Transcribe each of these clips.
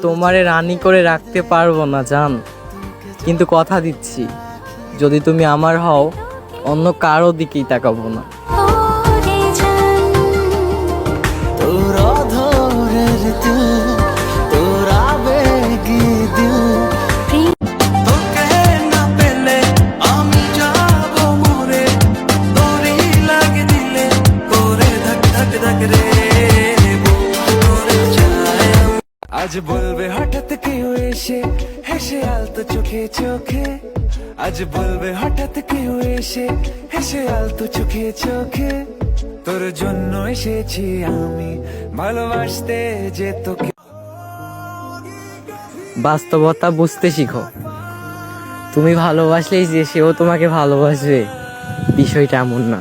তোমারে রানী করে রাখতে পারবো না জান, কিন্তু কথা দিচ্ছি যদি তুমি আমার হও অন্য কারো দিকেই তাকাবো না। তোরা ধরের দিল, তোরা বেগি দিল, তোকে না পেলে আমি যাব মরে, তোরই লাগে দিলে করে ধক ধক ধক রে করে যায়। আজ বলবে হঠাৎ কেউ এসে হেসে আলতো চোখে চোখে, আজ বলবে হঠাৎ কেউ এসে হেসে আলতো চোখে চোখে, তোর জন্য এসেছি আমি ভালোবাসতে যে তোকে। বাস্তবতা বুঝতে শিখো, তুমি ভালোবাসলেই যে সেও তোমাকে ভালোবাসবে বিষয়টা এমন না।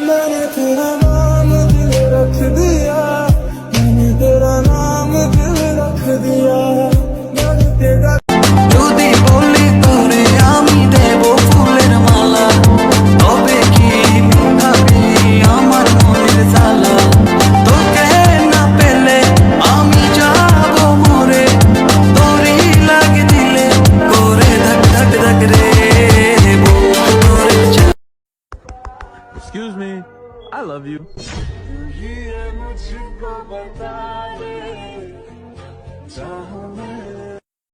मैंने तेरा नाम दिल रख दिया, मैंने तेरा नाम दिल रख दिया, मैंने तेरा। যদি বলি তোরে আমি দেব ফুলের মালা, তবে কি মিটাবে আমার মনের জ্বালা, তোকে না পেলে আমি যাব মরে, তোরই লাগে দিলে করে ধক ধক ধক রে করে যায়। Excuse me, I love you. मुझको बता दे, चाहूं मैं